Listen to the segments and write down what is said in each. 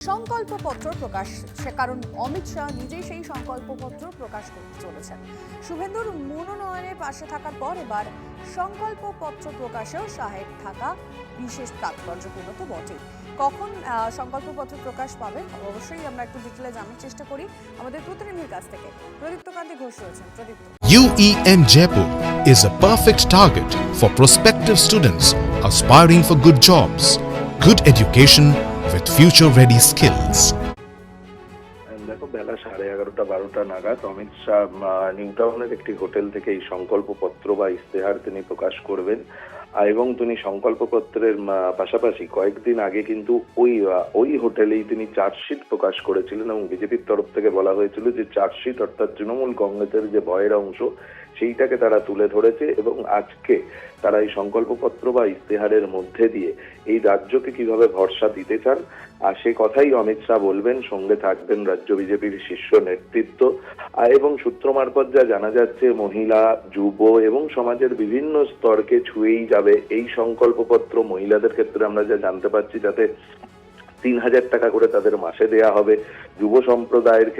সংকল্পপত্র প্রকাশ, সে কারণ অমিত শাহ নিজেই সেই সংকল্পপত্র প্রকাশ করতে চলেছেন। শুভেন্দুর মনোনয়নের পাশে থাকার পর এবার সংকল্পপত্র প্রকাশেও শাহের থাকা বিশেষ তাৎপর্যপূর্ণ তো বটেই। কখন সংকল্পপত্র প্রকাশ পাবে অবশ্যই আমরা একটু ডিটেলে জানার চেষ্টা করি আমাদের প্রতিনিধির কাছ থেকে। প্রদীপ্ত কান্তি ঘোষ রয়েছেন। প্রদীপ্ত। UEN Jaipur is a perfect target for prospective students aspiring for good jobs, good education with future-ready skills. দেখো, বেলা 11:30-12টা নাগাদ অমিত শাহ নিউ টাউনের একটি হোটেল থেকে এই সংকল্পপত্র বা ইশতেহার তিনি প্রকাশ করবেন এবং তিনি সংকল্পপত্রের পাশাপাশি কয়েকদিন আগে কিন্তু ওই হোটেলেই তিনি চার্জশিট প্রকাশ করেছিলেন এবং বিজেপির তরফ থেকে বলা হয়েছিল যে চার্জশিট অর্থাৎ তৃণমূল কংগ্রেসের যে ভয়ের অংশ সেইটাকে তারা তুলে ধরেছে এবং আজকে তারা এই সংকল্পপত্র বা ইশতেহারের মধ্যে দিয়ে এই রাজ্যকে কিভাবে ভরসা দিতে চান আর সে কথাই অমিত শাহ বলবেন। সঙ্গে থাকবেন রাজ্য বিজেপির শীর্ষ নেতৃত্ব এবং সূত্র মারফত যা জানা যাচ্ছে মহিলা, যুব এবং সমাজের বিভিন্ন স্তরকে ছুঁয়েই যাবে এই সংকল্পপত্র। মহিলাদের ক্ষেত্রে আমরা যা জানতে পারছি যাতে 3,000 টাকা করে তাদের মাসে দেয়া হবে। যুব সম্প্রদায়ের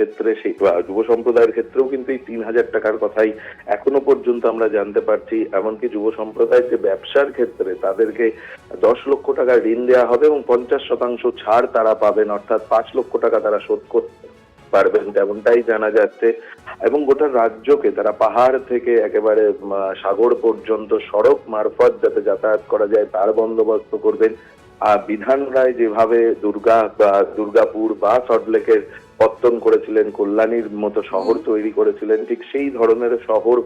ক্ষেত্রেও কিন্তু এই 3,000 টাকার কথাই এখনো পর্যন্ত আমরা জানতে পারছি। এমনকি যুব সম্প্রদায়ের যে ব্যবসার ক্ষেত্রে তাদেরকে 10 লক্ষ টাকা ঋণ দেওয়া হবে এবং 50% ছাড় তারা পাবেন, অর্থাৎ 5 লক্ষ টাকা তারা শোধ করতে পারবেন তেমনটাই জানা যাচ্ছে। এবং গোটা রাজ্যকে তারা পাহাড় থেকে একেবারে সাগর পর্যন্ত সড়ক মারফত যাতে যাতায়াত করা যায় তার বন্দোবস্ত করবেন। বিধান রায় যেভাবে দুর্গাপুর বা সল্টলেকের পত্তন করেছিলেন, কল্যাণীর মতো শহর তৈরি করেছিলেন, ঠিক সেই ধরনের শহর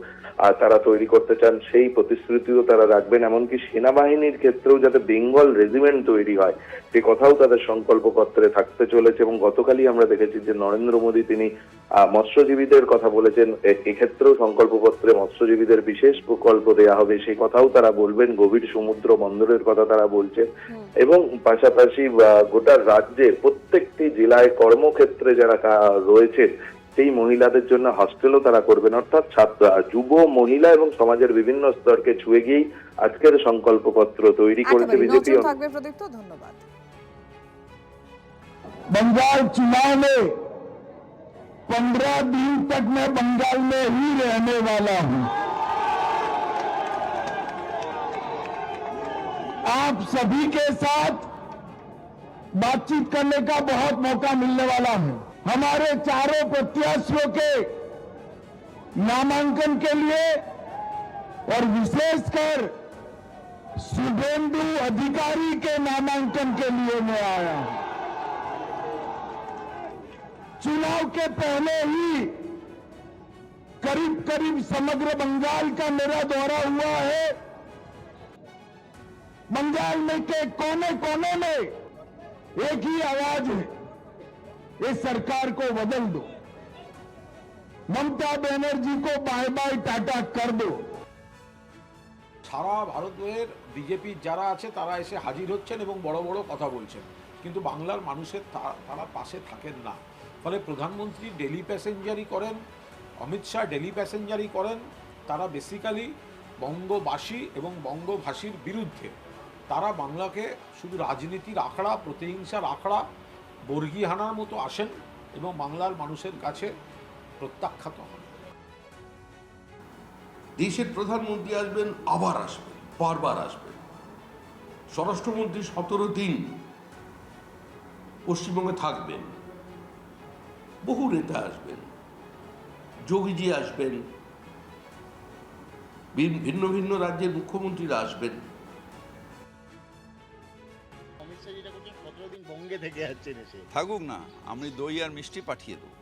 তারা তৈরি করতে চান, সেই প্রতিশ্রুতিও তারা রাখবেন। এমনকি সেনাবাহিনীর ক্ষেত্রেও যাতে বেঙ্গল রেজিমেন্ট তৈরি হয় সে কথাও তাদের সংকল্পপত্রে থাকতে চলেছে। এবং গতকালই আমরা দেখেছি যে নরেন্দ্র মোদী তিনি মৎস্যজীবীদের কথা বলেছেন, এক্ষেত্রেও সংকল্পপত্রে মৎস্যজীবীদের বিশেষ প্রকল্প দেয়া হবে সেই কথাও তারা বলবেন। গভীর সমুদ্র বন্দরের কথা তারা বলছেন এবং পাশাপাশি গোটা রাজ্যে প্রত্যেকটি জেলায় কর্মক্ষেত্রে যারা রয়েছেন সেই মহিলাদের জন্য হস্টেলও তারা করবেন। অর্থাৎ যুব, মহিলা এবং সমাজের বিভিন্ন স্তরকে ছুঁয়ে গিয়েই আজকের সংকল্পপত্র তৈরি করেছে বিজেপি। ধন্যবাদ। बंगाल चुनाव में 15 दिन तक मैं बंगाल में ही रहने वाला हूं। आप सभी के साथ बातचीत करने का बहुत मौका मिलने वाला है। हमारे चारों प्रत्याशियों के नामांकन के लिए और विशेषकर शुभेंदु अधिकारी के नामांकन के लिए मैं आया हूं। चुनाव के पहले ही करीब करीब समग्र बंगाल का मेरा दौरा हुआ है। बंगाल में के कोने कोने में एक ही आवाज है, इस सरकार को बदल दो, ममता बनर्जी को बाय बाय टाटा कर दो। সারা ভারতের বিজেপির যারা আছে তারা এসে হাজির হচ্ছেন এবং বড় বড় কথা বলছেন, কিন্তু বাংলার মানুষের তারা পাশে থাকেন না। ফলে প্রধানমন্ত্রী ডেলি প্যাসেঞ্জারি করেন, অমিত শাহ ডেলি প্যাসেঞ্জারি করেন। তারা বেসিক্যালি বঙ্গবাসী এবং বঙ্গভাষীর বিরুদ্ধে। তারা বাংলাকে শুধু রাজনীতির আখড়া, প্রতিহিংসার আখড়া, বর্গীহানার মতো আসেন এবং বাংলার মানুষের কাছে প্রত্যাখ্যাত হন। দেশের প্রধানমন্ত্রী আসবেন, আবার আসবেন, বারবার আসবেন। স্বরাষ্ট্রমন্ত্রী 17 দিন পশ্চিমবঙ্গে থাকবেন। বহু নেতা আসবেন, যোগীজি আসবেন, ভিন্ন ভিন্ন রাজ্যের মুখ্যমন্ত্রীরা আসবেন। অমিত শাহ যেটা করছেন 17 দিন বঙ্গে থেকে যাচ্ছেন, এসে থাকুক না, আমি দই আর মিষ্টি পাঠিয়ে দেবো।